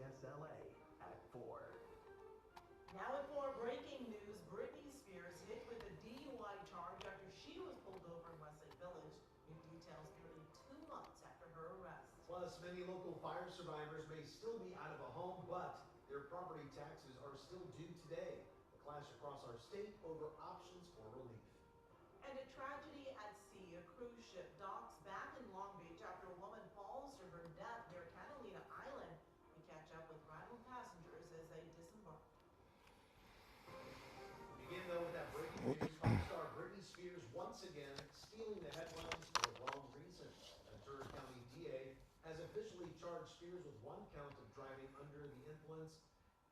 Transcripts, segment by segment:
CBS LA at 4. Now at 4, breaking news, Britney Spears hit with a DUI charge after she was pulled over in Westlake Village. New details nearly 2 months after her arrest. Plus, many local fire survivors may still be out of a home, but their property taxes are still due today. The clash across our state over options for relief. And a tragedy at sea. A cruise ship docks back in Long Beach after a woman falls to her death near Catalina Island. We catch up with rival passengers as they disembark. Begin though with that breaking news. Pop star Britney Spears once again stealing the headlines for the wrong reason. Ventura County DA has officially charged Spears with 1 count of driving under the influence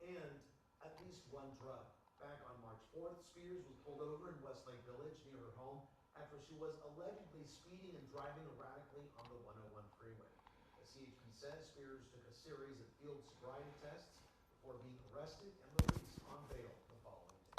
and at least 1 drug. Back on March 4th, Spears was pulled over in Westlake Village near her home after she was allegedly speeding and driving erratically on the 101 freeway. The CHP says Spears took a series of field sobriety tests before being arrested and released on bail the following day.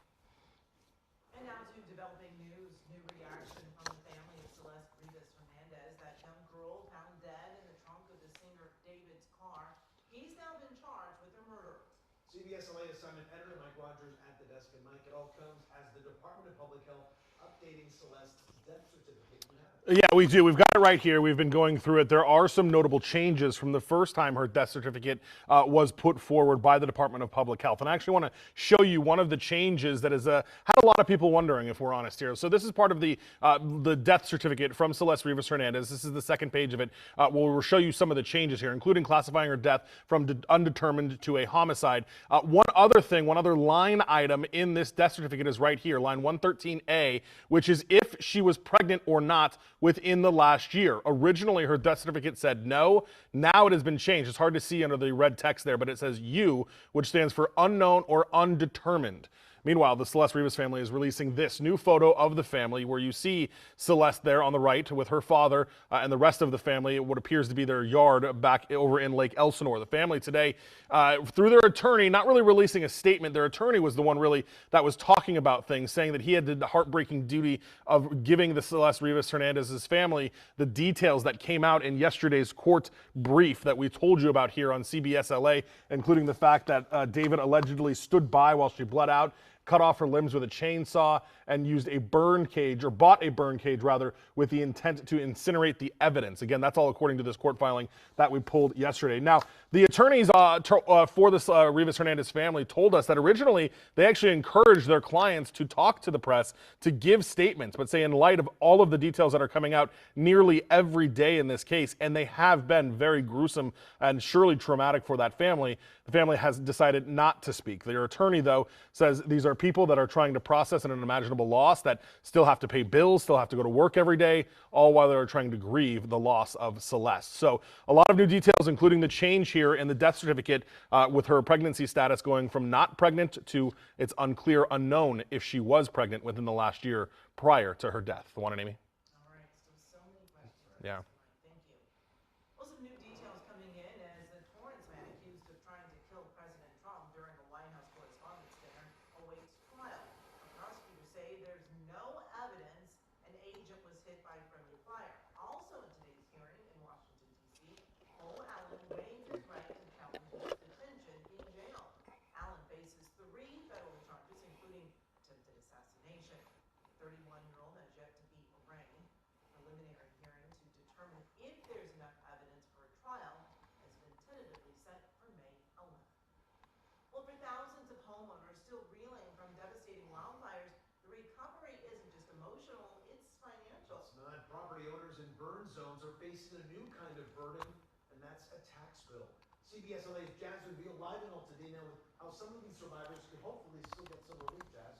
And now to developing news. New reaction from the family of Celeste Rivas Hernandez, that young girl found dead in the trunk of the singer David's car. He's now been charged with her murder. CBS LA assignment editor Mike Rogers at the desk. And Mike, it all comes as the Department of Public Health updating Celeste's death certificate. Yeah, we do. We've got it right here. We've been going through it. There are some notable changes from the first time her death certificate was put forward by the Department of Public Health. And I actually want to show you one of the changes that has had a lot of people wondering, if we're honest here. So this is part of the death certificate from Celeste Rivas Hernandez. This is the second page of it. We'll show you some of the changes here, including classifying her death from undetermined to a homicide. One other line item in this death certificate is right here, line 113A, which is if she was pregnant or not within the last year. Originally, her death certificate said no. Now it has been changed. It's hard to see under the red text there, but it says U, which stands for unknown or undetermined. Meanwhile, the Celeste Rivas family is releasing this new photo of the family where you see Celeste there on the right with her father and the rest of the family, what appears to be their yard back over in Lake Elsinore. The family today, through their attorney, not really releasing a statement. Their attorney was the one really that was talking about things, saying that he had the heartbreaking duty of giving the Celeste Rivas Hernandez's family the details that came out in yesterday's court brief that we told you about here on CBS LA, including the fact that David allegedly stood by while she bled out, cut off her limbs with a chainsaw, and used a burn cage, or bought a burn cage rather, with the intent to incinerate the evidence. Again, that's all according to this court filing that we pulled yesterday. Now, the attorneys for this Rivas Hernandez family told us that originally they actually encouraged their clients to talk to the press, to give statements, but say in light of all of the details that are coming out nearly every day in this case, and they have been very gruesome and surely traumatic for that family, the family has decided not to speak. Their attorney, though, says these are people that are trying to process an unimaginable loss, that still have to pay bills, still have to go to work every day, all while they're trying to grieve the loss of Celeste. So a lot of new details, including the change here in the death certificate with her pregnancy status going from not pregnant to it's unclear, unknown if she was pregnant within the last year prior to her death. The one, Amy? All right, so many questions. Yeah. Thank you. Well, some new details coming in as the Torrance man accused of trying to kill President Trump during a White House Correspondents' Dinner awaits trial. The prosecutors say there's no evidence an agent was hit by friendly fire. Also in today's hearing in Washington, D.C., Cole Allen waived his right to challenge his detention in jail. Allen faces 3 federal charges, including attempted assassination. The 31-year-old has yet to be arraigned. Preliminary hearing to determine if there's enough evidence for a trial has been tentatively set for May 11th. Well, for thousands of homeowners still reeling from devastating wildfires, the recovery isn't just emotional, it's financial. It's not. Property owners in burn zones are facing a new kind of burden, and that's a tax bill. CBS LA's Jasmine Veal live in Altadena with how some of these survivors could hopefully still get some relief, Jazz.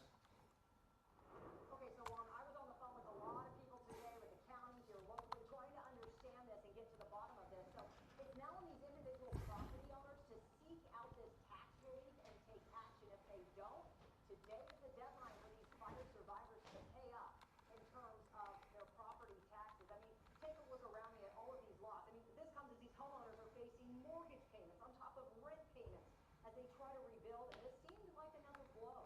Okay, so I was on the phone with a lot of people today, with the county here locally, trying to understand this and get to the bottom of this. So it's now on these individual property owners to seek out this tax relief and take action. If they don't, today is the deadline for these fire survivors to pay up in terms of their property taxes. I mean, take a look around me at all of these lots. I mean, this comes as these homeowners are facing mortgage payments on top of rent payments as they try to rebuild, and this seems like another blow.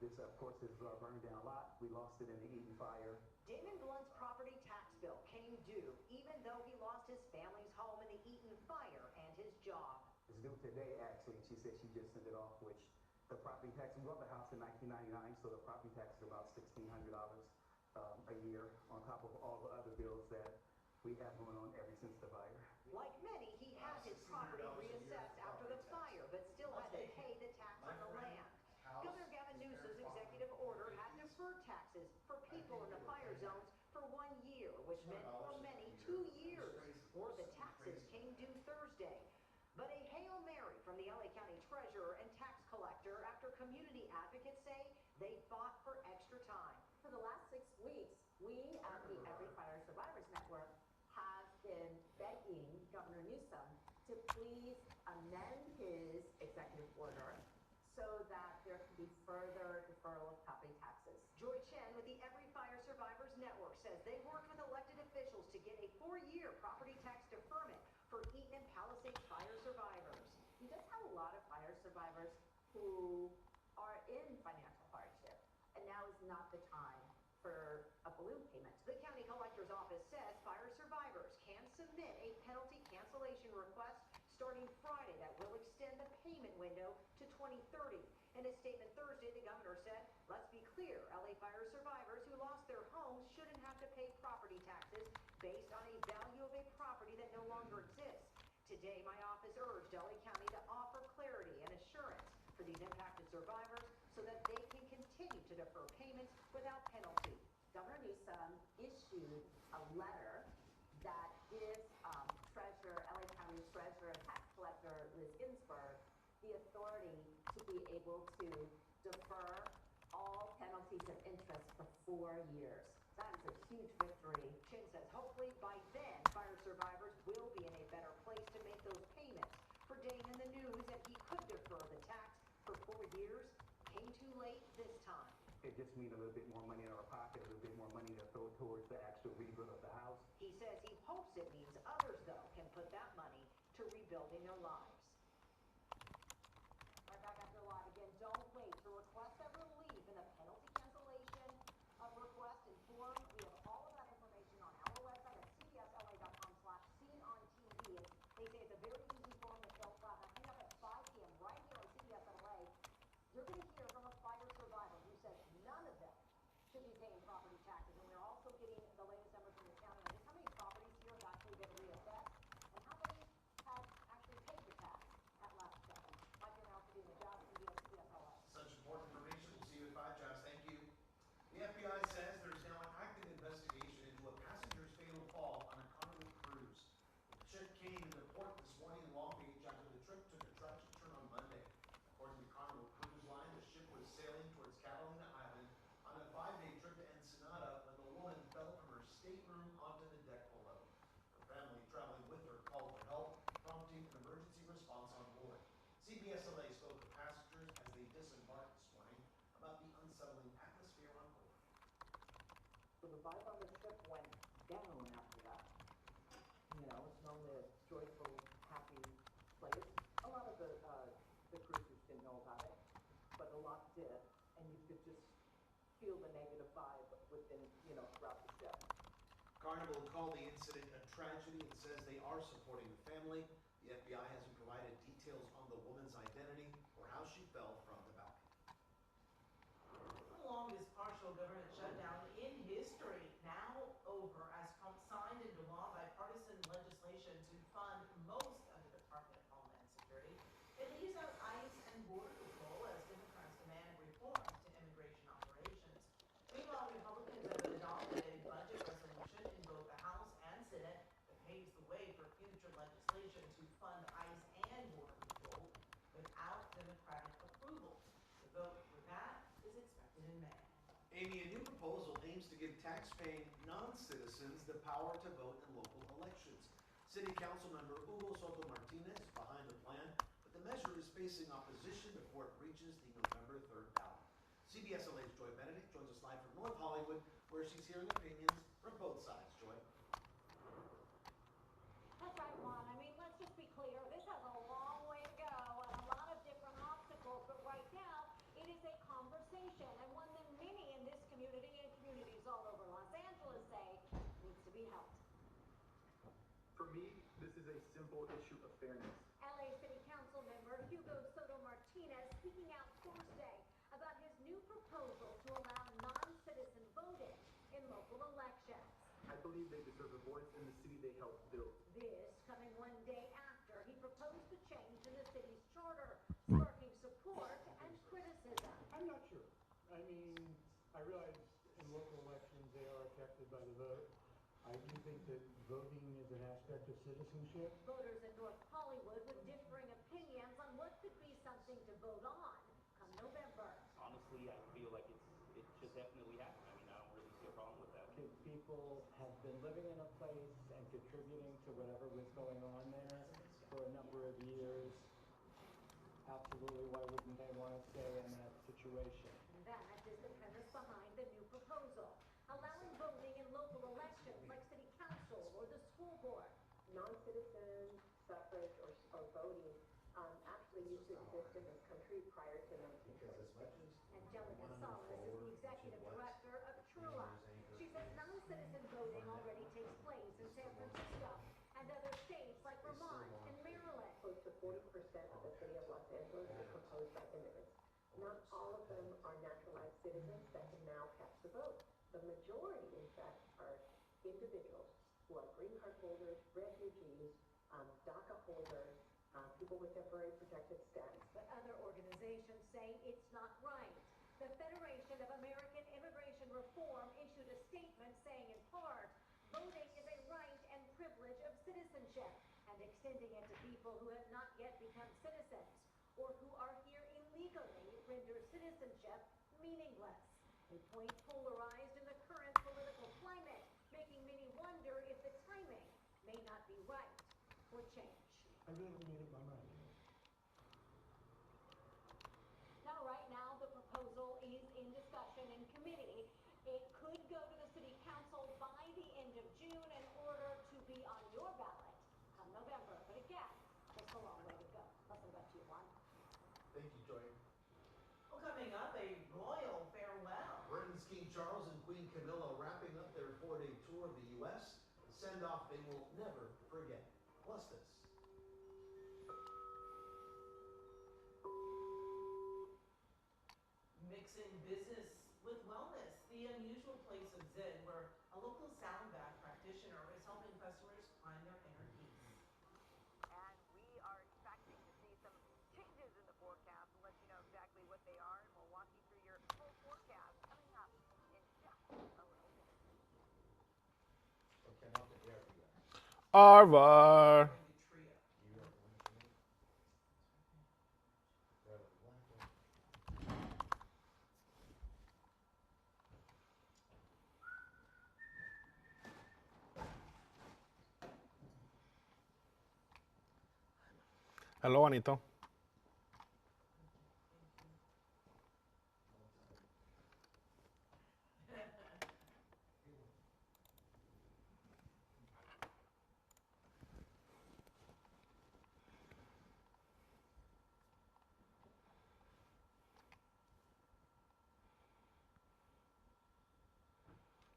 This, of course, is burned down a lot. We lost it in the Eaton fire. Damon Blunt's property tax bill came due, even though he lost his family's home in the Eaton fire and his job. It's due today, actually, and she said she just sent it off, which the property tax, we bought the house in 1999, so the property tax is about $1,600 a year on top of all the other bills that we have going on ever since the fire. Like many, he had his property reassessed after the fire, but still had to pay the tax on the land. Governor Gavin Newsom's executive order had deferred taxes for people in the fire zones for 1 year, which meant for many 2 years, or the taxes came due Thursday. But a Hail Mary from the LA County Treasurer and tax collector after community advocates say they fought for extra time. For the last 6 weeks, we at the Every Fire Survivors Network have been begging Governor Newsom to please amend his executive order so that there can be further deferral of property taxes. Joy Chen with the Every Fire Survivors Network says they worked with elected officials to get a 4-year property tax deferment for Eaton and Palisades fire survivors. He does have a lot of fire survivors who are in financial hardship, and now is not the time for a balloon payment. The county collector's office says fire survivors can submit a penalty cancellation request starting Friday that will extend the payment window to 2030. In a statement Thursday, the governor said, let's be clear, LA fire survivors who lost their homes shouldn't have to pay property taxes based on a value of a property that no longer exists. Today, my office urged LA County to offer clarity and assurance for these impacted survivors so that they can continue to defer payments without penalty. Governor Newsom issued a letter that gives LA County Treasurer and Tax Collector Liz Ginsburg the authority to be able to defer all penalties and interest for 4 years. That is a huge victory. Chin says hopefully by then, fire survivors will be in a better place to make those payments. For Dane in the news that he could defer the tax for 4 years came too late this time. It just means a little bit more money in our pocket, a little bit more money to throw towards the actual rebuild of the house. He says he hopes it means others, though, can put that money to rebuilding their lives. Right back after live again. Don't wait to request that relief in the penalty cancellation request and form. We have all of that information on our website at cbsla.com/seen-on-TV. They say it's a very easy form to fill out. Now, coming up at 5 p.m. right here on CBS LA, you're going to hear from a fire survivor who says none of them should be paying property taxes. And we're also getting the latest numbers from the county on just how many properties here have actually been reassessed and how many have actually paid the tax at last second. Mike, you're now doing the job at CBS LA. Such important information. We'll see you at 5, Josh. Thank you. The FBI says there's now an active investigation into a passenger's fatal fall on a Carnival cruise. The ship came into port this morning in Long Beach after the trip took a tragic turn on Monday. According to Carnival Cruise Line, the ship was sailing towards Catalina Island on a 5-day trip to Ensenada when the woman fell from her stateroom onto the deck below. Her family traveling with her called for help, prompting an emergency response on board. CBS LA spoke with passengers as they disembarked this morning about the unsettling atmosphere on board. So the vibe on the ship went down after that. You know, it's normally a joyful, happy place. A lot of the cruisers didn't know about it, but a lot did, and you could just feel the negative vibe within, throughout the ship. Carnival called the incident a tragedy and says they are supporting the family. The FBI hasn't provided details on the woman's identity or how she fell from the balcony. The longest partial government shutdown in history now over as Trump signed into law bipartisan legislation to fund most of the Department of Homeland Security. It leaves out ICE and Border Patrol as Democrats demand reforms to immigration operations. Meanwhile, Republicans have adopted a budget resolution in both the House and Senate that paves the way for future legislation to fund ICE and Border Patrol without Democratic approval. The vote for that is expected in May. Amy, a new proposal aims to give tax-paying non-citizens the power to vote in local elections. City Council member Hugo Soto Martinez is behind the plan, but the measure is facing opposition before it reaches the November 3rd ballot. CBS LA's Joy Benedict joins us live from North Hollywood, where she's hearing opinions from both sides. Joy. That's right, Juan. I mean, let's just be clear. This has a long way to go and a lot of different obstacles, but right now it is a conversation and one that many in this community and communities all over Los Angeles say needs to be held. For me, this is a simple issue of fairness. LA City Council member Hugo Soto Martinez speaking out Thursday about his new proposal to allow non-citizen voting in local elections. I believe they deserve a voice in the city they helped build. This coming one day after he proposed a change in the city's charter, sparking support and criticism. I'm not sure. I mean, I realize in local elections they are affected by the vote. I do think that voting is an aspect of citizenship. Voters in North Hollywood with differing opinions on what could be something to vote on come November. Honestly, I feel like it should definitely happen. I mean, I don't really see a problem with that. If people have been living in a place and contributing to whatever was going on there for a number of years, absolutely, why wouldn't they want to stay in that situation? That is the premise behind the new proposal, allowing voting in local elections like city council or the school board. Non-citizen suffrage or voting actually used to exist in this country prior to 1946. Angelica Salas is the executive director of Trua. She says non-citizen voting already takes place in San Francisco and other states like Vermont and Maryland. Close to 40% of the city of Los Angeles is composed by immigrants. Not all of them are naturalized citizens that can now cast the vote. The majority, in fact, are individuals who are green card holders, refugees, DACA holders, people with temporary protected status. But other organizations say it's not right. The Federation of American Immigration Reform issued a statement saying in part, voting is a right and privilege of citizenship, and extending it to people who have not yet become citizens or who are here illegally renders citizenship meaningless. A point polarized in the current political climate, making many wonder if the timing may not be right for change. I really made up my mind. Now, right now, the proposal is in discussion in committee. It could go to the city council by the end of June in order to be on your ballot come November. But again, it's a long way to go. Let's go back to you, Juan. Thank you, Joy. Well, coming up, a royal farewell. Britain's King Charles and Queen Camilla wrapping up their 4-day tour of the U.S., a send-off they will never forget. Plus this. Mixing business with wellness, the unusual place of Zen, where a local sound bath practitioner is helping customers find their inner peace. And we are expecting to see some changes in the forecast. We'll let you know exactly what they are, and we'll walk you through your full forecast coming up in just a little bit. What came out the air for you? Arvar. Trio. You have one for me? Red and black one. Hello, Anito.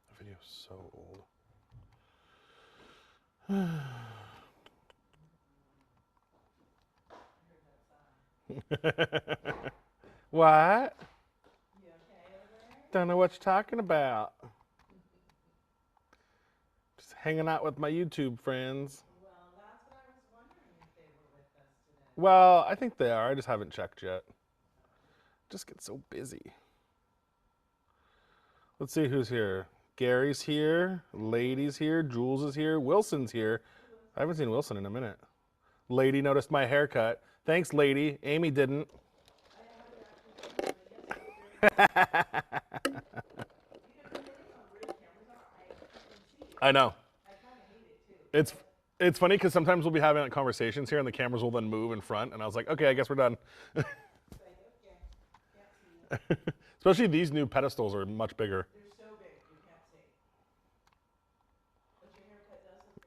The video is so old. What? You okay over there? Don't know what you're talking about. Just hanging out with my YouTube friends. Well, that's what I was wondering if they were with us today. Well, I think they are. I just haven't checked yet. Just get so busy. Let's see who's here. Gary's here. Lady's here. Jules is here. Wilson's here. I haven't seen Wilson in a minute. Lady noticed my haircut. Thanks, Lady. Amy didn't. I know. It's funny because sometimes we'll be having like, conversations here and the cameras will then move in front and I was like, okay, I guess we're done. Especially these new pedestals are much bigger. They're so big, you can't see. But your haircut does look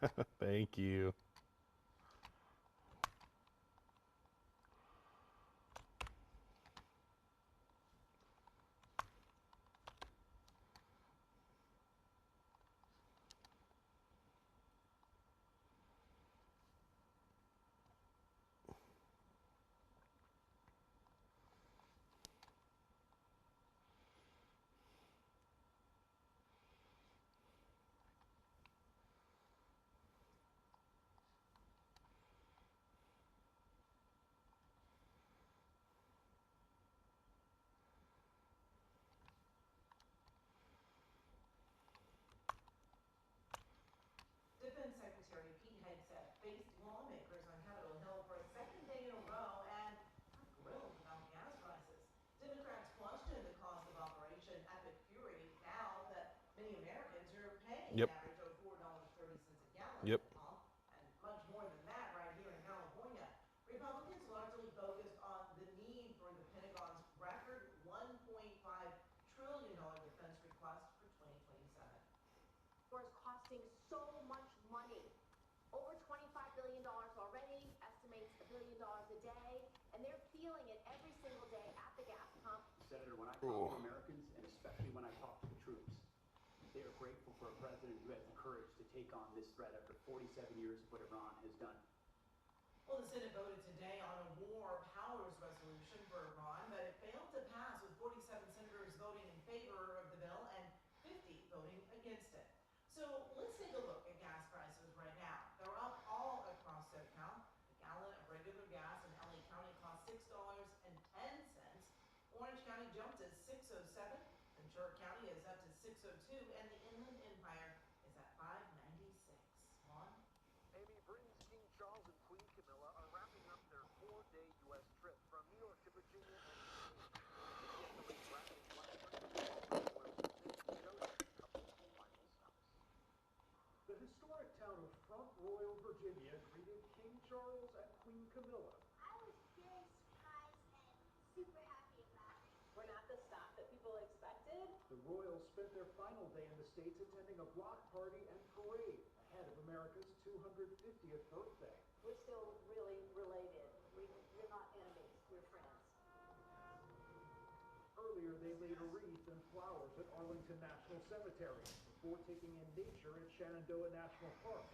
fantastic. Thank you. Yep. And much more than that right here in California. Republicans largely focused on the need for the Pentagon's record $1.5 trillion defense request for 2027. War is costing so much money. Over $25 billion already, estimates $1 billion a day, and they're feeling it every single day at the gas pump. Senator, when I talk to Americans, and especially when I talk to the troops, they are grateful for a president who has the courage to take on this threat after 47 years of what Iran has done. Well, the Senate voted today on a war powers resolution for Iran, but it failed to pass with 47 senators voting in favor of the bill and 50 voting against it. So let's take a look at gas prices right now. They're up all across SoCal. A gallon of regular gas in LA County costs $6.10. Orange County jumped to $6.07. Ventura County is up to $6.02, and the Inland Empire is at $5.96. Juan? Amy, Britain's King Charles and Queen Camilla are wrapping up their 4-day U.S. trip from New York to Virginia and the historic town of Front Royal, Virginia greeted King Charles and Queen Camilla. I was very surprised and super happy about it. We're not the stop that people expected. The royals spent their final day in the States attending a block party and parade ahead of America's 250th birthday. We're still really related. We're not enemies, we're friends. Earlier, they laid a wreath and flowers at Arlington National Cemetery before taking in nature at Shenandoah National Park.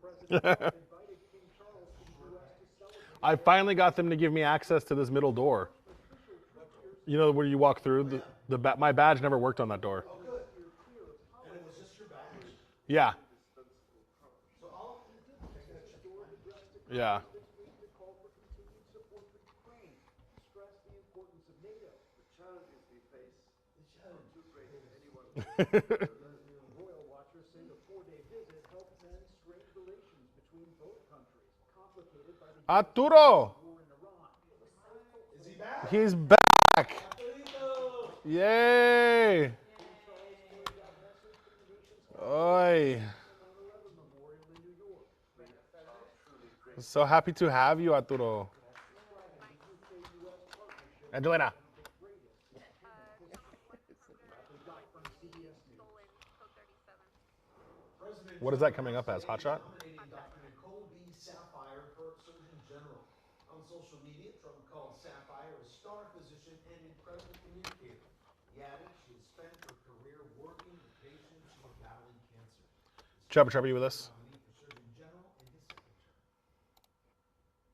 President Trump invited King Charles to the U.S. to celebrate. I finally got them to give me access to this middle door. You know where you walk through? My badge never worked on that door. Oh, good. And it was just your badge? Yeah. So all you did was Yeah. this week to call for continued support for Ukraine, stress the importance of NATO. The challenges we face are too great for anyone. Royal watchers say the 4-day visit helped mend strained relations between both countries, complicated by the Arturo! war in Iran. Is he back? He's back! Yay! Oi. So happy to have you, Arturo. Angelina. What is that coming up as? Hot shot? Nominating Dr. Nicole B. Sapphire for Surgeon General. On social media, Trump called Sapphire a star physician and incredible communicator. He added she has spent her career working with patients who are battling cancer. Chubba Chubba, you with us? Nominee for Surgeon General and his secretary.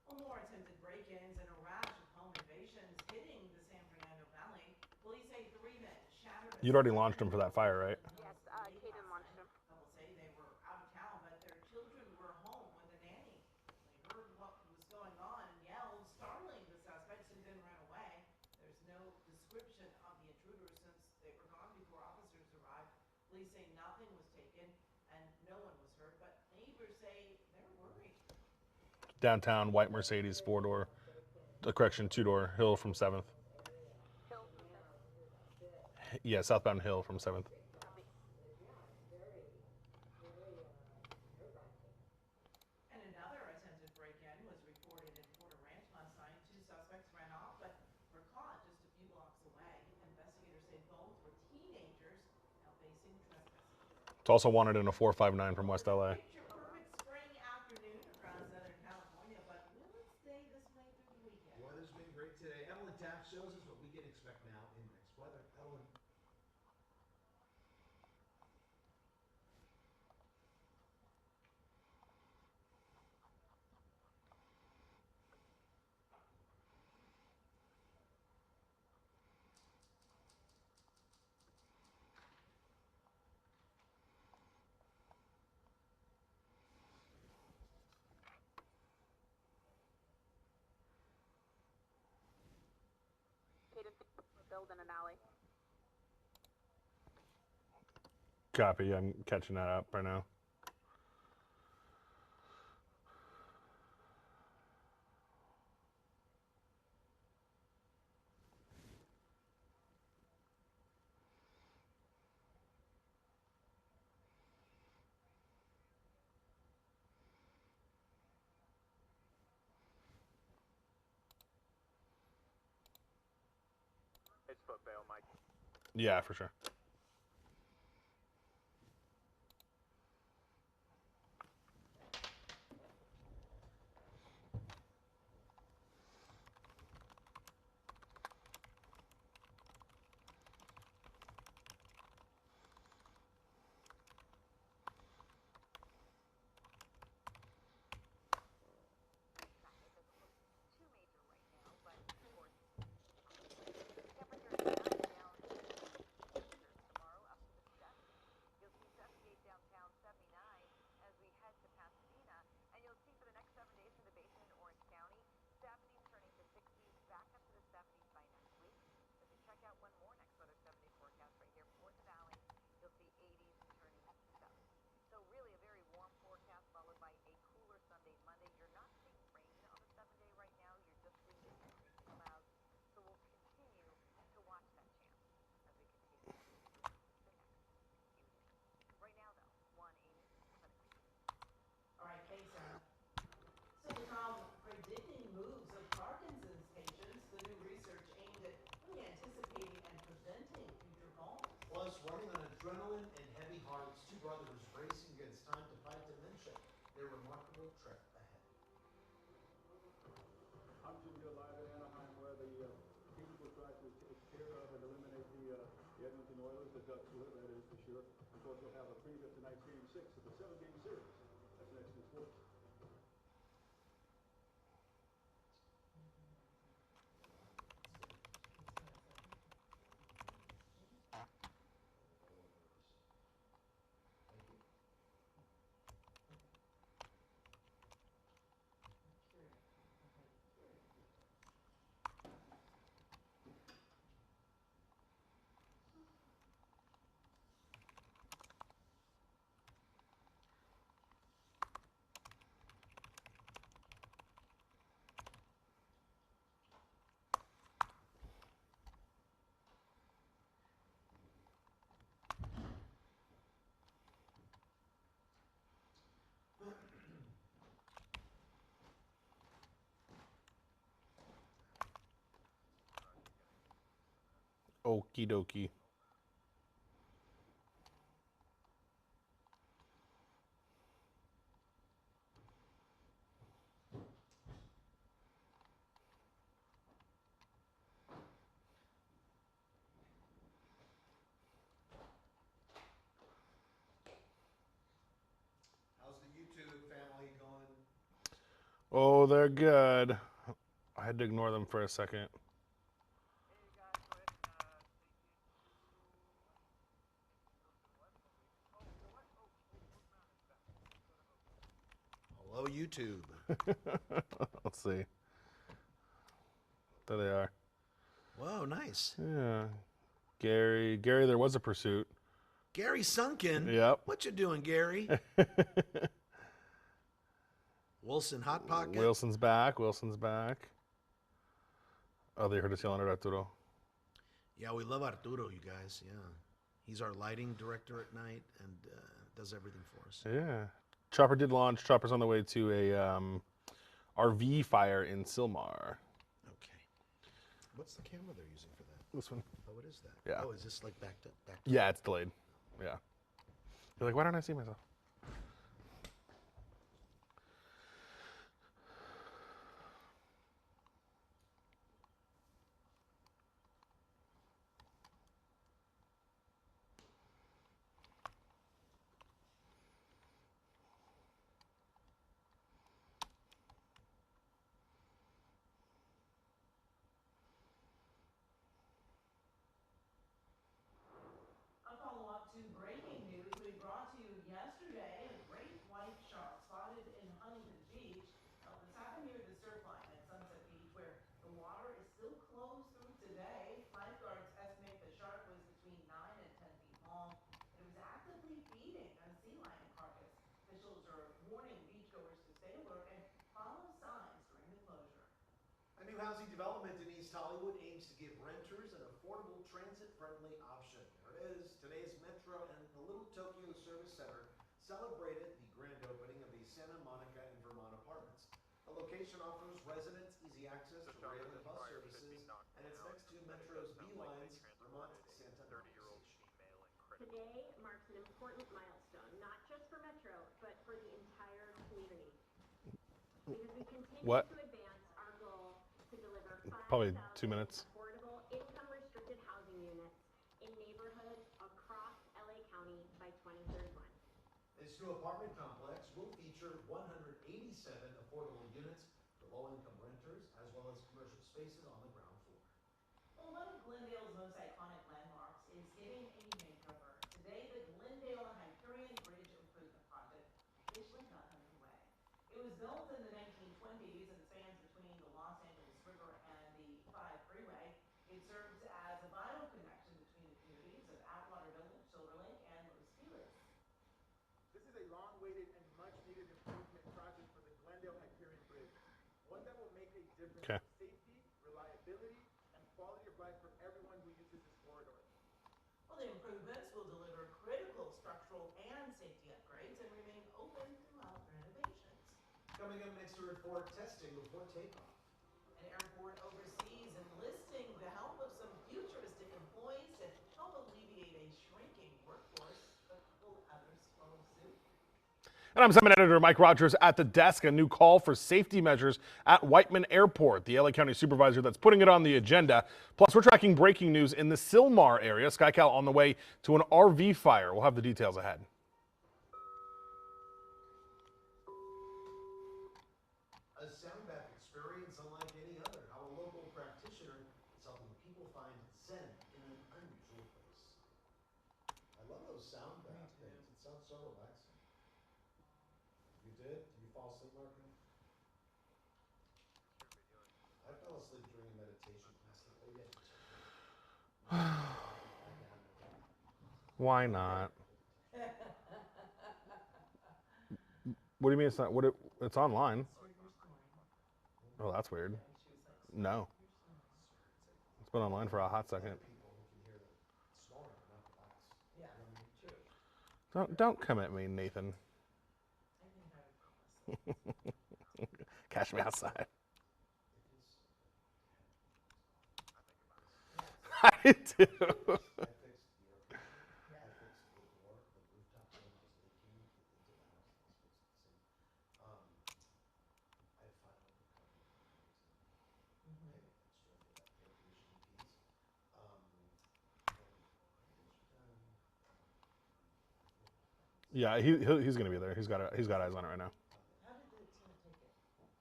Well, more attempted break-ins and a rash of home invasions hitting the San Fernando Valley. Police say 3 men shattered. You'd already launched him for that fire, right? Yes, Kaden launched him. Couple say they were out of town, but their children were home with a nanny. They heard what was going on and yelled, startling the suspects, and then ran away. There's no description of the intruders since they were gone before officers arrived. Police say nothing was taken and no one was hurt, but neighbors say they're worried. Downtown, white Mercedes, 4-door. Correction, 2-door. Hill from 7th. Hill. Yeah, southbound Hill from 7th. And another attempted break-in was reported in Porter Ranch last night. 2 suspects ran off, but were caught just a few blocks away. Investigators say both were teenagers now facing trespassing. It's also wanted in a 459 from West LA. Picture perfect spring afternoon across Southern California, but will it stay this way through the weekend? Weather's been great today. Evelyn Taft shows us what we can expect now in next weather. Evelyn. Kaden build in an alley. Copy. I'm catching that up right now. 6-foot bail might. Yeah, for sure. Too major right now, but of course, temperatures are down tomorrow up to the 70s. You'll see 78 downtown, 79 as we head to Pasadena, and you'll see for the next 7 days for the Basin in Orange County, 70s turning to 60s, back up to the 70s by next week. As we check out one more next weather 70 forecast right here, Fort Valley, you'll see 80s turning to 70s. So really a very warm forecast followed by a cooler Sunday, Monday. You're not seeing rain on the 7-day right now. You're just seeing increasing clouds. So we'll continue to watch that chance as we continue through the next few days. Right now, though, 180 clinically. All right, thanks, Sarah. So Tom, predicting moves of Parkinson's patients, the new research aimed at really anticipating and preventing future falls. Plus, running on adrenaline and heavy hearts, two brothers racing against time to fight dementia. Their remarkable trip ahead. I'm Jim Gill live in Anaheim, where the Kings will try to take care of and eliminate the Edmonton Oilers. They've got to it, that is for sure. Of course, we'll have a preview of tonight's Game 6 of the 7-game series. That's next in sports. Okie dokie. How's the YouTube family going? Oh, they're good. I had to ignore them for a second. Hello, YouTube. Let's see. There they are. Whoa, nice. Yeah. Gary, there was a pursuit. Gary Sunken. Yep. What you doing, Gary? Wilson Hot Pocket. Wilson's back. Oh, they heard us yelling at Arturo. Yeah, we love Arturo, you guys. Yeah. He's our lighting director at night and does everything for us. Yeah. Chopper did launch. Chopper's on the way to a RV fire in Sylmar. Okay. What's the camera they're using for that? This one. Oh, what is that? Yeah. Oh, is this like backed up? Yeah, it's delayed. Yeah. You're like, why don't I see myself? A follow-up to breaking news we brought to you yesterday. A great white shark spotted in Huntington Beach. This happened near the surf line at Sunset Beach, where the water is still closed through today. Lifeguards estimate the shark was between 9 and 10 feet long. It was actively feeding a sea lion carcass. Officials are warning beachgoers to stay alert and follow signs during the closure. A new housing development in East Hollywood aims to give renters an affordable transit-friendly option. There it is. Today's Metro and the Little Tokyo Service Center celebrated the grand opening of the Santa Monica and Vermont apartments. The location offers residents easy access to rail and bus services, and it's next to Metro's B-Lines today marks an important milestone, not just for Metro, but for the entire community. Because we continue What? to advance our goal to deliver Probably 5,000 2 minutes. affordable, income-restricted housing units in neighborhoods across LA County by 2031. This new apartment complex will feature 187 affordable units for low-income renters, as well as commercial spaces on the ground floor. Well, one of Glendale's most iconic landmarks is getting a makeover. Today, the Glendale Hyperion Bridge Improvement Project officially got underway. It was built in the 1920s and spans between the Los Angeles River and the 5 freeway. It serves as a vital connection between the communities of Atwater Village, Silver Lake, and Los Feliz. This is a long-awaited and much-needed improvement project for the Glendale Hyperion Bridge, one that will make a difference Okay. in safety, reliability, and quality of life for everyone who uses this corridor. Well, the improvements will deliver critical structural and safety upgrades and remain open throughout renovations. Coming up next to report testing before takeoff. An airport overseas enlisting the help of some futuristic employees to help alleviate a shrinking workforce, but will others follow suit? And I'm Summit Editor Mike Rogers at the desk. A new call for safety measures at Whiteman Airport, the LA County supervisor that's putting it on the agenda. Plus, we're tracking breaking news in the Sylar area. SkyCal on the way to an RV fire. We'll have the details ahead. A sound bath experience unlike any other. How a local practitioner is helping people find zen in an unusual place. I love those sound bath things. It sounds so relaxing. You did? Did you fall asleep, Marco? I fell asleep during a meditation class. The lady had to tell me. Why not? What do you mean it's not? It's online. Oh, that's weird. No. It's been online for a hot second. Yeah, true. Don't come at me, Nathan. I think I would fall asleep. Catch me outside. I do. I fixed the air conditioner. I fixed the door, the rooftop door that was leaking into the house. I was fixing. I finally recovered from paying extra for that air conditioning piece. Yeah, he's gonna be there. He's got eyes on it right now. How did the team take it?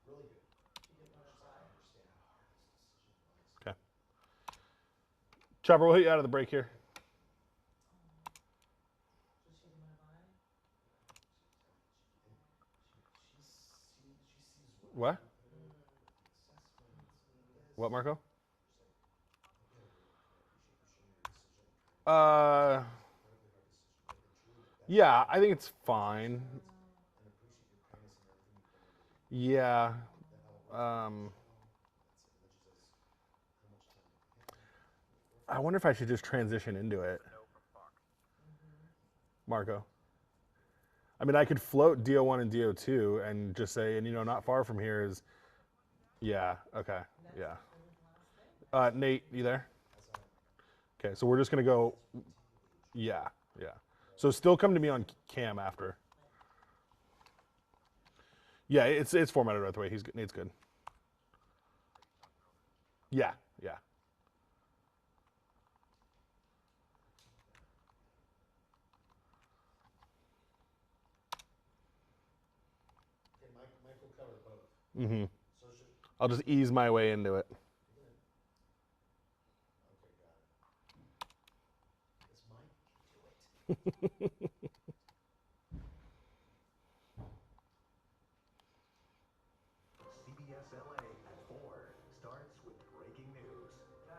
Really good. She didn't want to I die. understand how hard this decision was. Okay. Chopper, we'll hit you out of the break here. So she didn't want to buy? She sees What? with the assessments and this. What, Marco? Yeah, I think it's fine. Yeah. I wonder if I should just transition into it. Marco. I mean, I could float DO1 and DO2 and just say, and not far from here is, yeah, okay, yeah. Nate, you there? Okay, so we're just gonna go, yeah. So still come to me on cam after. Yeah, it's formatted right the way. Nate's good. Yeah. Okay, Mike will cover both. Mm-hmm. So I'll just ease my way into it. okay, got it. Because Mike can do it. CBS LA at 4 starts with breaking news.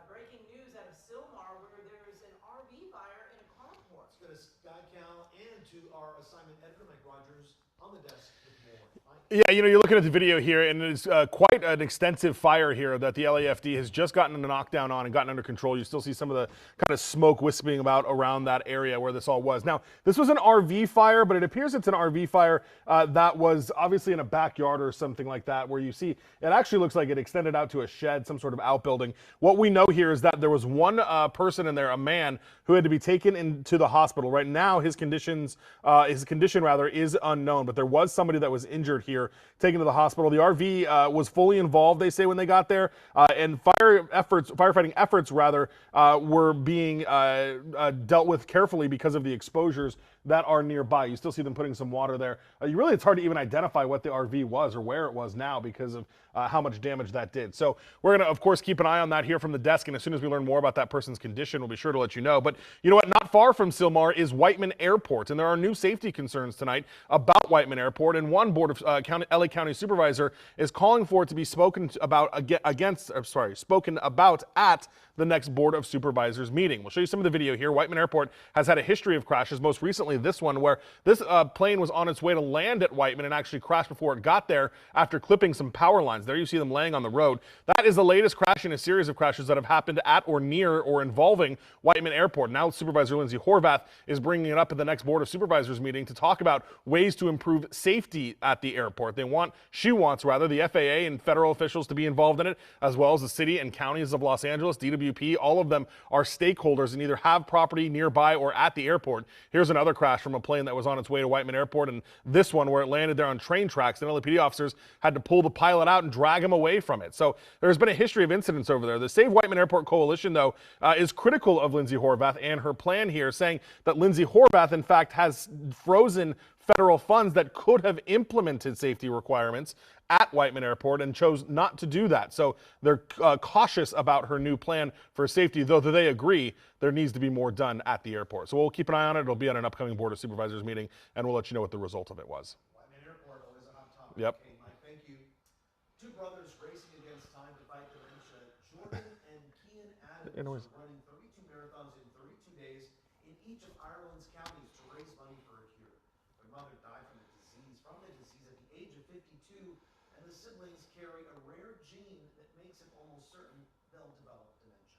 Breaking news out of Sylar, where there's an RV fire in a carport. Let's go to SkyCal and to our assignment editor, Mike Rogers, on the desk with more. Yeah, you're looking at the video here, and it's quite an extensive fire here that the LAFD has just gotten a knockdown on and gotten under control. You still see some of the kind of smoke wisping about around that area where this all was. Now, this was an RV fire, but it appears it's an RV fire that was obviously in a backyard or something like that, where you see it actually looks like it extended out to a shed, some sort of outbuilding. What we know here is that there was one person in there, a man, who had to be taken into the hospital. Right now, his condition is unknown, but there was somebody that was injured here, taken to the hospital. The RV was fully involved, they say, when they got there, and firefighting efforts were being dealt with carefully because of the exposures that are nearby. You still see them putting some water there. It's hard to even identify what the RV was or where it was now because of how much damage that did. So we're going to, of course, keep an eye on that here from the desk, and as soon as we learn more about that person's condition, we'll be sure to let you know. But you know what? Not far from Sylmar is Whiteman Airport, and there are new safety concerns tonight about Whiteman Airport, and one Board of LA County Supervisor is calling for it to be spoken about at the next Board of Supervisors meeting. We'll show you some of the video here. Whiteman Airport has had a history of crashes, most recently this one, where this plane was on its way to land at Whiteman and actually crashed before it got there after clipping some power lines. There you see them laying on the road. That is the latest crash in a series of crashes that have happened at or near or involving Whiteman Airport. Now Supervisor Lindsay Horvath is bringing it up at the next Board of Supervisors meeting to talk about ways to improve safety at the airport. She wants the FAA and federal officials to be involved in it, as well as the city and counties of Los Angeles, DWP. All of them are stakeholders and either have property nearby or at the airport. Here's another crash from a plane that was on its way to Whiteman Airport, and this one where it landed there on train tracks, and LAPD officers had to pull the pilot out and drag him away from it. So there's been a history of incidents over there. The Save Whiteman Airport Coalition, though, is critical of Lindsay Horvath and her plan here, saying that Lindsay Horvath, in fact, has frozen federal funds that could have implemented safety requirements at Whiteman Airport and chose not to do that. So they're cautious about her new plan for safety, though they agree there needs to be more done at the airport. So we'll keep an eye on it. It'll be at an upcoming Board of Supervisors meeting, and we'll let you know what the result of it was. Whiteman Airport, always a hot topic. Yep. Okay, Mike, thank you. Two brothers racing against time to fight dementia. Jordan and Kian Adams are running 32 marathons in 32 days in each of Ireland's counties to raise money for a cure. Their mother died from the disease at the age of 52, and the siblings carry a rare gene that makes it almost certain they'll develop dementia.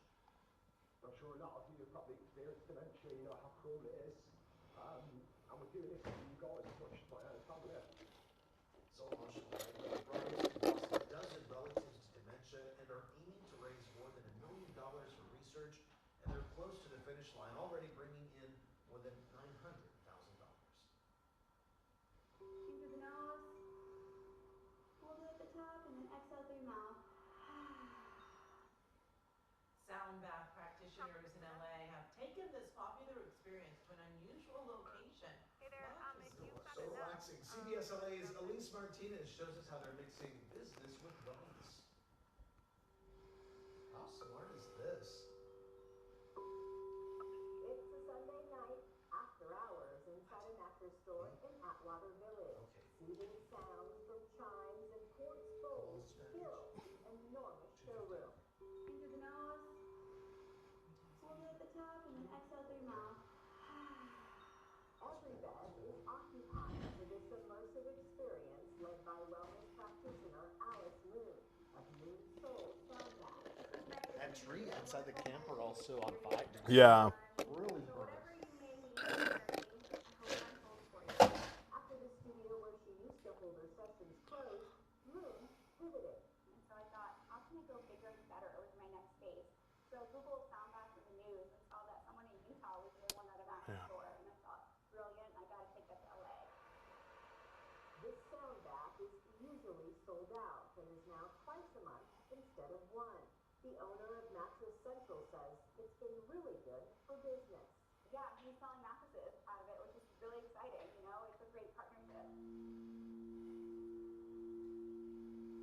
I'm sure a lot of you have probably experienced dementia, you know how cruel it is. And we're doing this for you guys as much as my own family. So emotional, right? The brothers lost a dozen relatives to dementia and are aiming to raise more than $1 million for research, and they're close to the finish line, already bringing in more than $900,000. In through the nose, hold it at the top, and then exhale through your mouth. Sound bath practitioners in LA have taken this popular experience to an unusual location. Hey there, if you've got So enough, relaxing. CBS LA's Elise Martinez shows us how they're mixing business with wellness. How smart is this? It's a Sunday night, after hours, inside a mattress store in Atwater Village. Soothing sounds from chimes and quartz bowls fill an enormous showroom. In through the nose, hold it at the top, and then exhale through your mouth. Every bed is occupied for this immersive experience led by wellness practitioner Alice Moon of Moon Soul Sound Bath. That tree outside the camper also on fire. Yeah. Really So burnt. whatever you may need for therapy, I hope I'm hold for you. After the studio where she used to hold her sessions closed, Moon pivoted. And so I thought, how can I go bigger and better with my next space? So Google sound bath in the news and saw that someone in Utah was doing one at a mattress store, and I thought, brilliant, I gotta take that to LA. This sound bath is usually sold out and is now twice a month instead of one. The owner of Mattress Central says it's been really good for business. Yeah, he's selling mattresses out of it, which is really exciting, you know, it's a great partnership.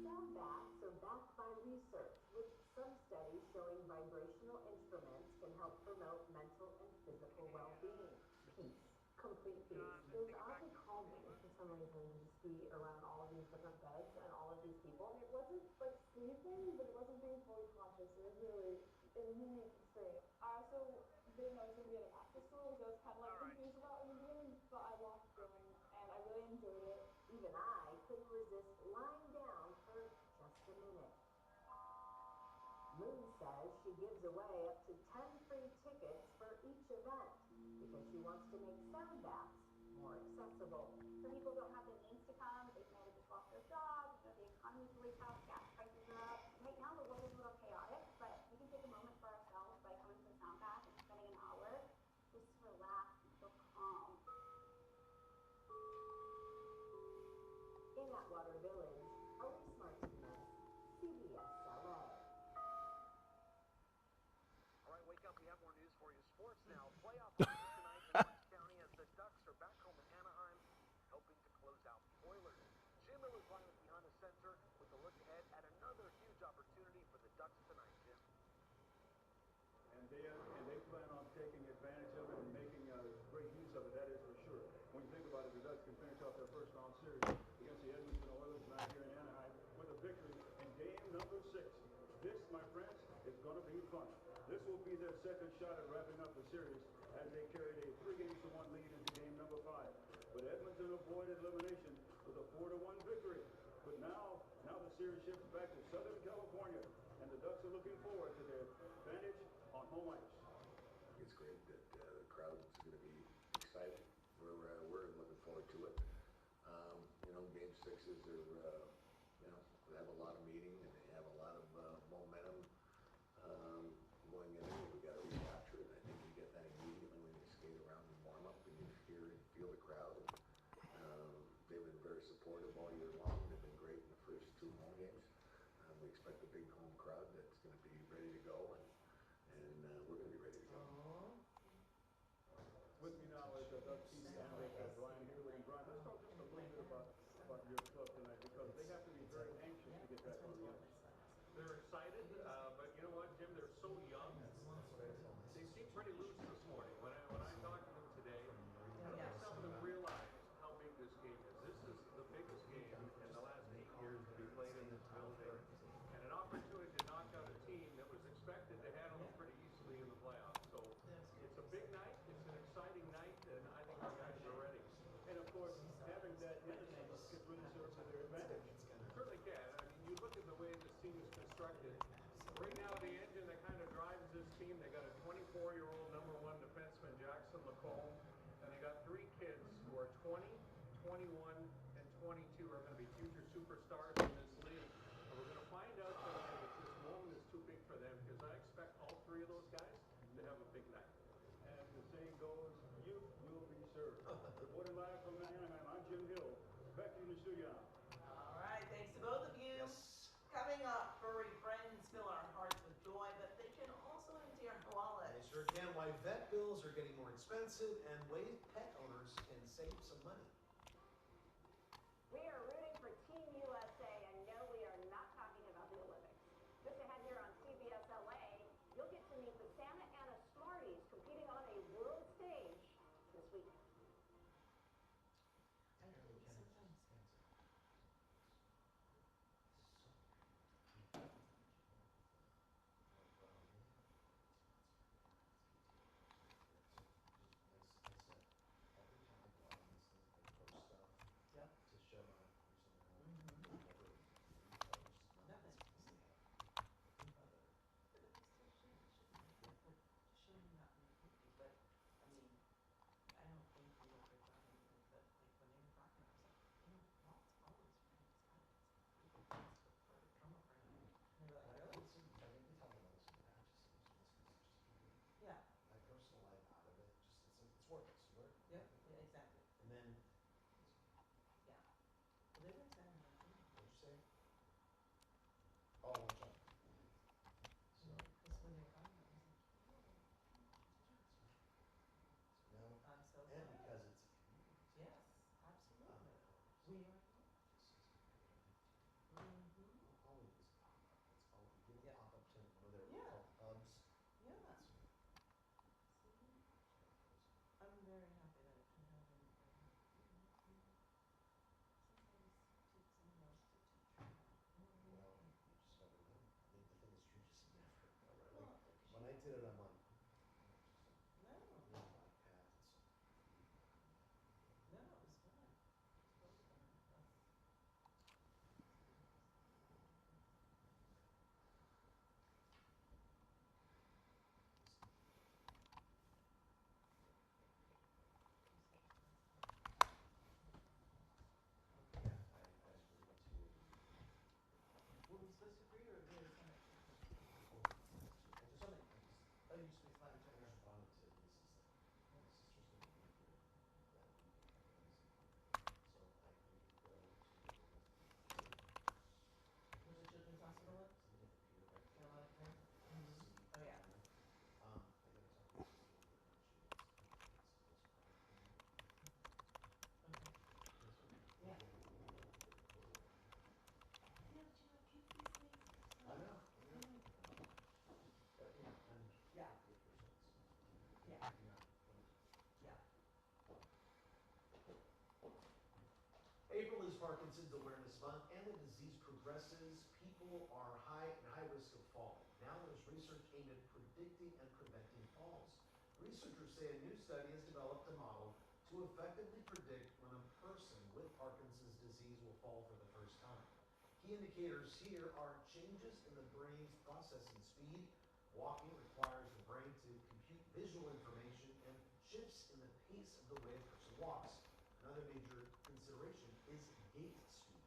Sound baths are backed by research, with some studies showing vibrational instruments can help promote mental and physical well-being. Peace. Complete peace. It was oddly calming for some reason to just be around all of these different beds and all of these people. It wasn't like sleeping, but it wasn't being fully conscious. It was really a unique experience. I also didn't know it was going to be at a mattress store, which I was kind of like confused about in the beginning, but I walked in and I really enjoyed it. Even I couldn't resist Moon says she gives away up to 10 free tickets for each event because she wants to make sound baths more accessible. Some people don't have the means to come. They may have just lost their jobs. The economy's really tough. Gas prices are up. Right now, the world is a little chaotic, but we can take a moment for ourselves by coming to the sound bath and spending an hour just to relax and feel calm. In Atwater Village, Elise Martinez, CBS LA. All right, wake up. We have more news for you. Sports now. Playoff hockey tonight in Orange County as the Ducks are back home in Anaheim, helping to close out the Oilers. Jim Miller's live at the Honda Center with a look ahead at another huge opportunity for the Ducks tonight, Jim. And they plan on taking advantage of it and making great use of it, that is for sure. When you think about it, the Ducks can finish off their first round series against the Edmonton Oilers tonight here in Anaheim with a victory in game number 6. This, my friends, is going to be fun. This will be their second shot at wrapping up the series as they carried a 3-1 lead into game number 5. But Edmonton avoided elimination with a 4-1 victory. But now the series shifts back to Southern California, and the Ducks are looking forward to their advantage on home ice. It's great that the crowd's going to be excited. We're looking forward to it. Game 6s are, they have a lot of meaning and they have a lot of momentum going in there. We got to recapture it. I think you get that immediately when you skate around and warm up and you hear and feel the crowd. They've been very supportive all year long. They've been great in the first 2 home games. We expect a big home crowd that's going to be ready to go, and we're going to be ready to go. With me now is the Ducks team manager, Brian Healy. And Brian, let's talk just a little bit about your club tonight, because they have to be very anxious to get back on the ice. They're excited, but you know what, Jim? They're so young. They seem pretty loose this morning. When I talked to them today, I think some of them realize how big this game is. This is the biggest game in the last 8 years to be played in this building, and an opportunity to knock out a team that was expected to handle them pretty easily in the playoffs. So it's a big night. It's an exciting night, and I think our guys are ready. And of course, having that innocence could really serve to their advantage. Certainly can. I mean, you look at the way this team is constructed. Right now, the engine that kind of drives this team, they got a 24-year-old number 1 defenseman, Jackson McComb, and they got 3 kids who are 20, 21, and 22 are going to be future superstars in this league. And we're going to find out tonight if this moment is too big for them, because I expect all 3 of those guys to have a big night. As the saying goes, youth will be served. Reporting live from Anaheim, I'm Jim Hill. Back to you in the studio. All right, thanks to both of you. Yes. Coming up, furry friends fill our hearts with joy, but they can also empty our wallets. They sure can. Why vet bills are getting more expensive and ways pet owners can save some money. We are rooting for Team USA, and no, we are not talking about the Olympics. Just ahead here on CBS LA, you'll get to meet the Santa Ana Smarties competing on a world stage this week. used to be flat checker. Where's the children's hospital at? Carolina Care? Mm-hmm. Oh, yeah. Okay. Yeah. Yeah, but you know, kids these days are so. I know. Yeah. Yeah. Yeah. April is Parkinson's Awareness Month, and the disease progresses. People are in high risk of falling. Now there's research aimed at predicting and preventing falls. Researchers say a new study has developed a model to effectively predict when a person with Parkinson's disease will fall for the first time. Key indicators here are changes in the brain's processing speed. Walking requires the brain to compute visual information, and shifts in the pace of the way a person walks. Another major consideration is gait speed.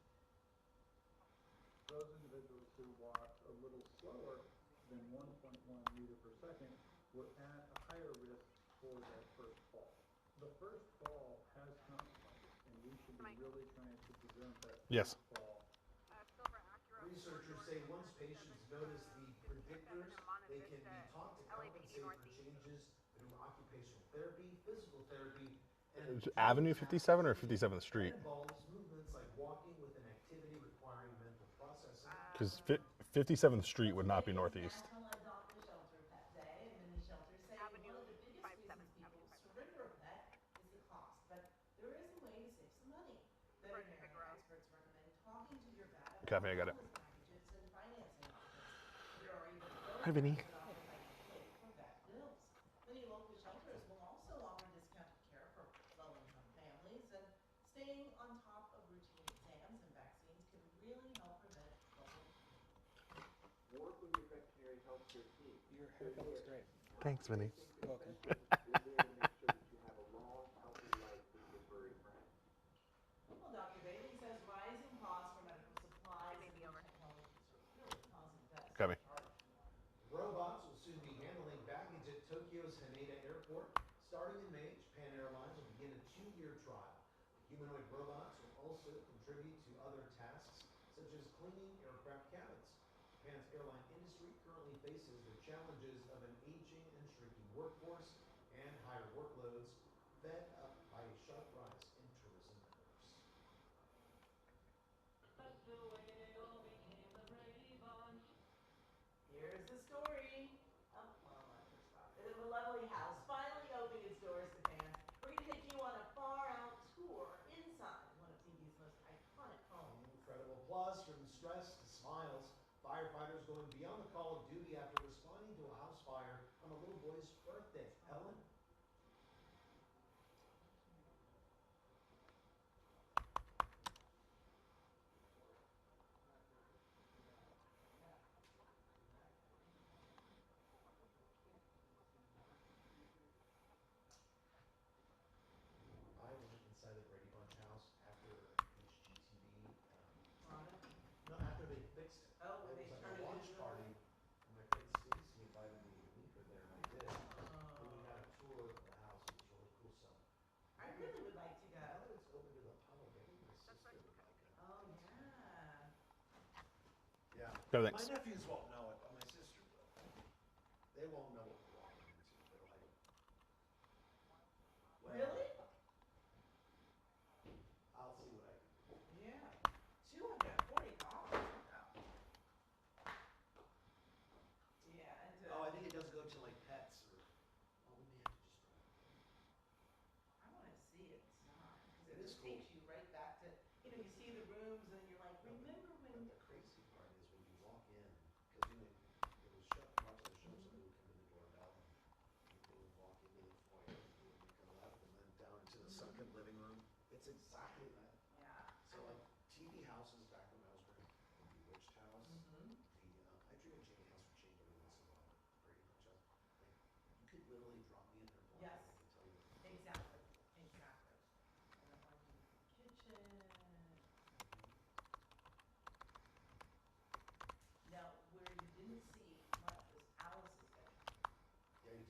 Those individuals who walk a little slower than 1.1 meter per second were at a higher risk for their first fall. The first fall has consequences, and we should be really trying to prevent that Yes. first fall. Researchers say once patients notice the predictors, they can be taught to compensate for changes through occupational therapy, physical therapy, and Avenue 57 or 57th Street? That involves movements like walking with an activity requiring mental processing. Because 57th Street would not be northeast. National Adopt a Shelter Pet Day, and many shelters say one of the biggest reasons people surrender a pet is the cost. But there is a way to save some money. Veterinary experts recommend talking to your vet about Copy, I got it. wellness packages and financing options. There are even Hi, Vinny. programs that offer pay for vet bills. Many local shelters will also offer discounted care for low-income families, and staying on top of routine exams and vaccines can really help prevent trouble. Work with your veterinary healthcare team. Your haircut looks great. Thanks, Vinny. You're welcome. They're there to make sure that you have a long, healthy life with your furry friend. Well, Dr. Bailey says rising costs for medical supplies and new technologies are really causing vets Copy. to charge more. Robots will soon be handling baggage at Tokyo's Haneda Airport. Starting in May, Japan Airlines will begin a 2-year trial. Humanoid robots will also contribute to other tasks, such as cleaning aircraft cabins. Japan's airline industry currently faces the challenges of an aging and shrinking workforce and higher workloads, fed up by a sharp rise in tourism numbers. Here's the story. Oh, well, I first thought. The lovely house finally opened its doors to fans. We're going to take you on a far-out tour inside one of TV's most iconic homes. Incredible applause from stress to smiles. Firefighters going beyond the call of duty after responding to a house fire on a little boy's birthday. Ellen? I went inside the Brady Bunch house after HGTV. No, after they fixed it. Oh, It they was like turned a it launch into party, and my friend Stacy invited me to meet her there, and I did. And we got a tour of the house. It was really cool. So I really would like to go. now that it's open to the public, I think my sister would like it. Oh, yeah. Yeah. No, My thanks. nephews won't know it, but my sister will. They won't know what we're walking into. They're like, well, Really? I'll see what I can do. Yeah. $240. Yeah, and Oh, I think it does go to like pets or. Oh, we may have to just drive. I want to see it inside because It it is just cool. takes you right back to, you see the rooms and you're like, remember when? But the crazy part is when you walk in, because it was shut parts of the show, so they would come in the doorbell and they would walk into the foyer and they would make a left and then down into the sunken living room. It's exactly that. Yeah. So like TV houses back when I was growing up, the Bewitched house, Mm-hmm. I dream of Jamie House would change every once in a while, but Brady Bunch house, like you could literally drop me in there blind Yes. and I could tell you. Exactly. Exactly. And then one in the kitchen. Now, where you didn't see much was Alice's bedroom. Yeah, you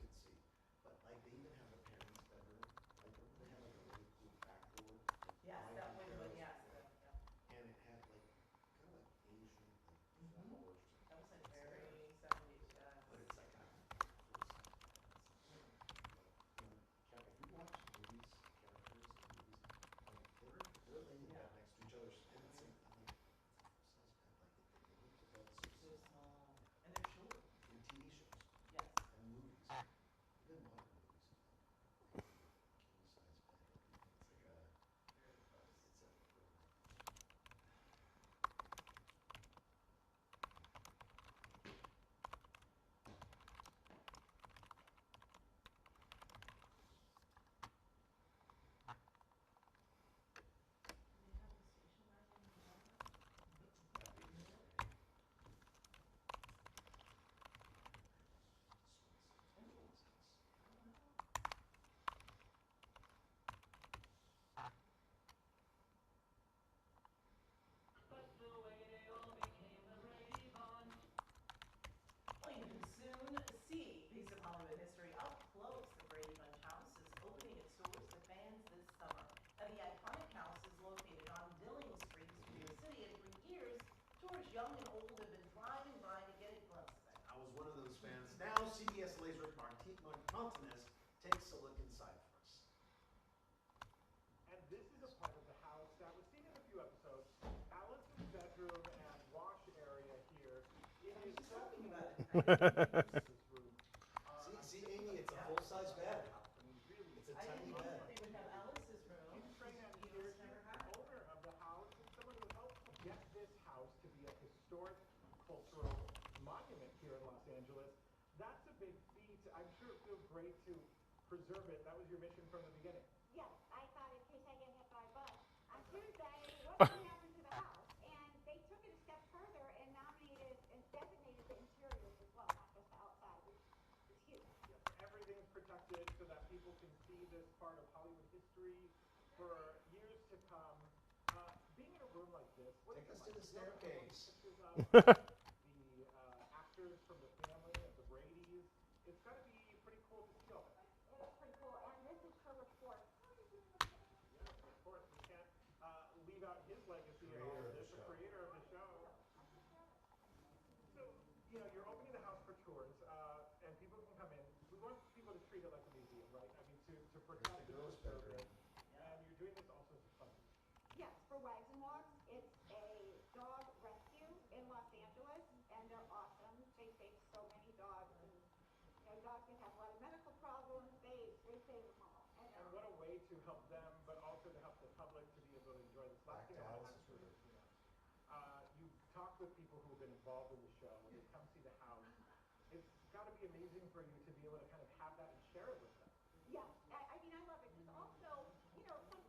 young and old have been driving by to get a glimpse of it. I was one of those fans. Now CBS Laser Martinez takes a look inside for us. And this is a part of the house that was seen in a few episodes. Alice's bedroom and wash area here. It is so talking about it. this room. See, Amy, it's a full-size bed. I mean, really, It's a I tiny didn't know bed. that they would have Alice's room. Kim Trahan is You here, just never the had. owner of the house, and someone who helped get this house to be a historic cultural monument here in Los Angeles. That's a big feat. I'm sure it feels great to preserve it. That was your mission from the beginning. Yes, I thought in case I get hit by a bus on Tuesday, what's going to happen to the house? And they took it a step further and nominated and designated the interiors as well, not just the outside. It's huge. Yes, everything's protected so that people can see this part of Hollywood history for years to come. Being in a room like this, what Take is us it to like? the You know, staircase. pictures of the actors from the family of the Bradys. It's got to be pretty cool to see all that. It is pretty cool. And this is Philip Ford. Yes, of course, we can't leave out his legacy at all. There's the creator of the show. So, you know, you're opening the house for tours, and people can come in. We want people to treat it like a museum, right? I mean, to protect and girls' preserve bedroom. it. And you're doing this also as a fundraiser. Yes, for Wags and Walks. It's a dog rescue in Los Angeles, and they're awesome. They save so many dogs, and you know, dogs that have a lot of medical problems. They save them all. And what a way to help them, but also to help the public to be able to enjoy this. Last thing I want to ask you is, you've talked with people who have been involved in the show, and they come see the house. It's got to be amazing for you to be able to kind of have that and share it with them. Yeah, I mean, I love it because also, you know, some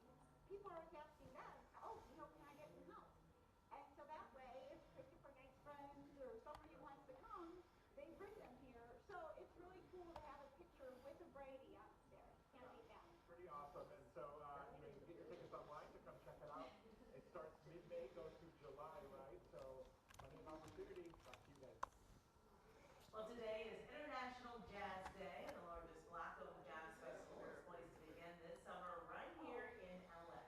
people are always asking them, oh, you know, can I get in the house? And so that way, if Christopher Knight's friends or somebody wants to come, they bring them here. So it's really cool to have a picture with a Brady on the stairs. Can't beat that. Pretty awesome. And so, you know, you can get your tickets online to come check it out. It starts mid-May, goes through July, right? So, plenty of opportunity. Back to you guys. Well, today is International Jazz Day, and the largest Black-owned jazz festival is poised to begin this summer right here in LA.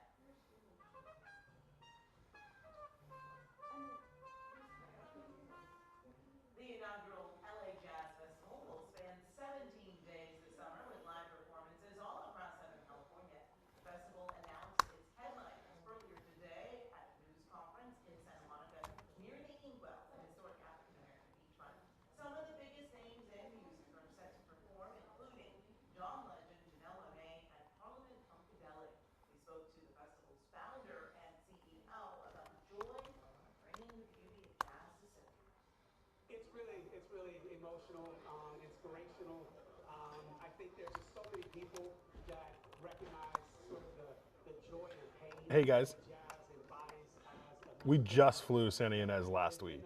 The inaugural LA Jazz Festival will span 17 days this summer with live performances all across Southern California. The festival announced its headliners earlier today at a news conference in Santa Monica near the Inkwell, the historic African-American beachfront. Some of the biggest names in music are set to perform, including John Legend, Janelle Monáe, and Parliament Funkadelic. We spoke to the festival's founder and CEO about the joy of bringing the beauty of jazz to cities. It's really emotional, inspirational. I think there's just so many people that recognize sort of the joy and pain Hey guys, that jazz embodies as a we just flew Santa Ynez last week.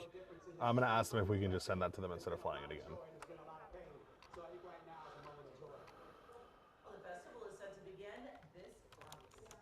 I'm gonna ask them if we can just send that to them instead of flying it again. joy and there's been a lot of pain. So I think right now is a moment of joy. Well, the festival is set to begin this August.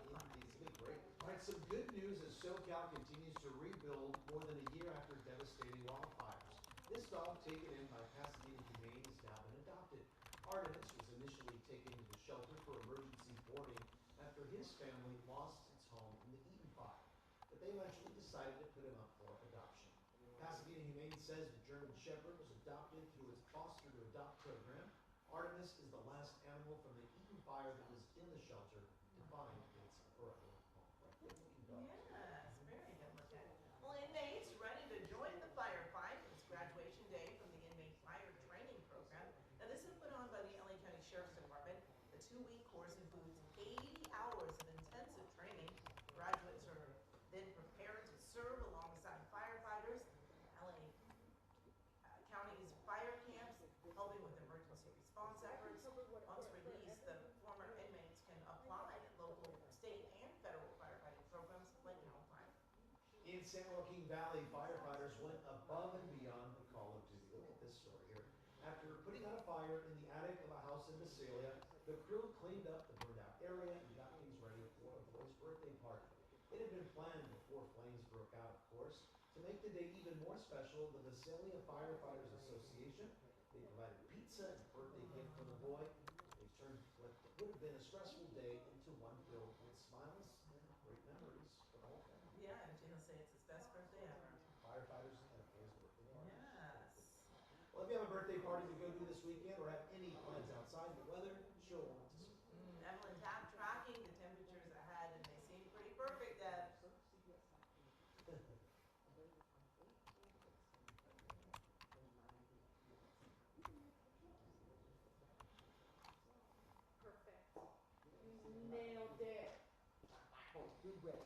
Indeed, it's gonna be great. All right, some good news as SoCal continues to rebuild more than a year after devastating wildfires. This dog taken in by Pasadena Humane has now been adopted. Artemis was initially taken to the shelter for emergency boarding after his family lost its home in the Eaton fire, but they eventually decided to put him up for adoption. Pasadena Humane says the German Shepherd was adopted through its foster to adopt program. Artemis is the last animal from the Eaton fire that was in the shelter to find its forever home. Right, good looking dog. Yes, very good looking. Well, inmates ready to join the firefight. It's graduation day from the inmate fire training program. Now, this is put on by the LA County Sheriff's Department. The 2-week course includes 80 hours of intensive training. Graduates are then prepared to serve alongside firefighters. LA County's fire camps, helping with emergency response efforts. Once released, the former inmates can apply at local, state, and federal firefighting programs like Cal Fire. In San Joaquin Valley, firefighters went above and beyond the call of duty. Look at this story here. After putting out a fire in the attic of a house in Visalia, the crew cleaned up the burned out area and got things ready for a boy's birthday party. It had been planned before flames broke out, of course. To make the day even more special, the Visalia Firefighters Association, they provided pizza and a birthday gift for the boy. They turned what would have been a stressful day into one filled with smiles and great memories for the whole family. Yeah, and he'll say it's his best birthday ever. We will.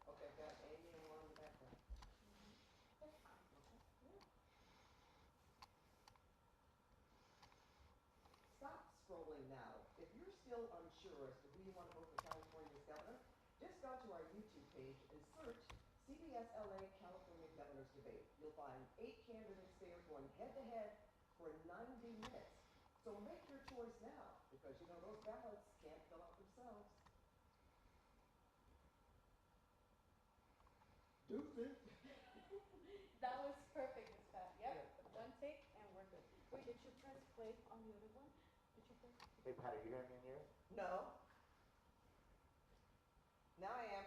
Okay, I've got Amy and Lauren in the background. Stop scrolling now. If you're still unsure as to who you want to vote for California's governor, just go to our YouTube page and search CBS LA California Governor's Debate. You'll find 8 candidates there going head-to-head for 90 minutes. So make your choice now, because you know those ballots can't fill out themselves. Deuces. That was perfect, Miss Pat. Yep, one take and we're good. Wait, did you press play on the other one? Did you press? Hey, Pat, are you hearing me in yours? No. Now I am.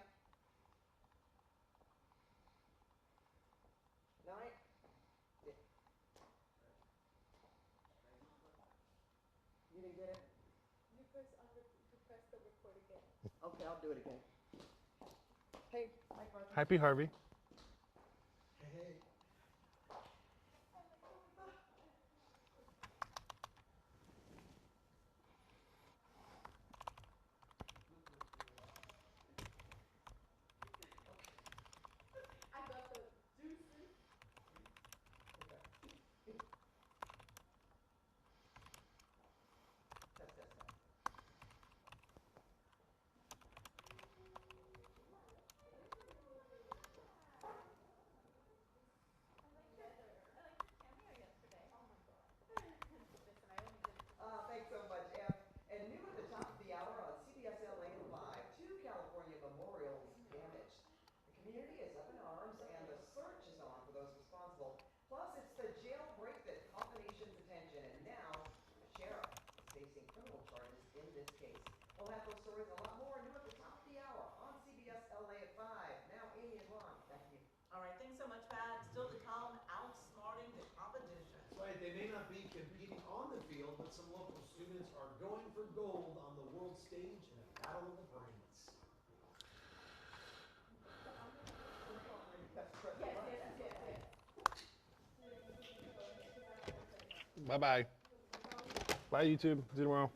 Now I. Yeah. You didn't get it? You press the record again. Okay, I'll do it again. Hey, Mike Harvey. Happy Harvey. Hey. I got the deuces. Test. Thanks so much, Em. And new at the top of the hour on CBS LA 5, 2 California memorials damaged. The community is up in arms and the search is on for those responsible. Plus, it's the jailbreak that caught the nation's attention, and now the sheriff is facing criminal charges in this case. We'll have those stories and a lot more new at the top of the hour on CBS LA at 5. Now, Amy and Ron, back to you. All right, thanks so much, Pat. Still to come, outsmarting the competition. That's right, they may not be competing on the field, but some local students are going for gold on the world stage in a battle of the brains. Bye-bye. Bye, YouTube. See you tomorrow.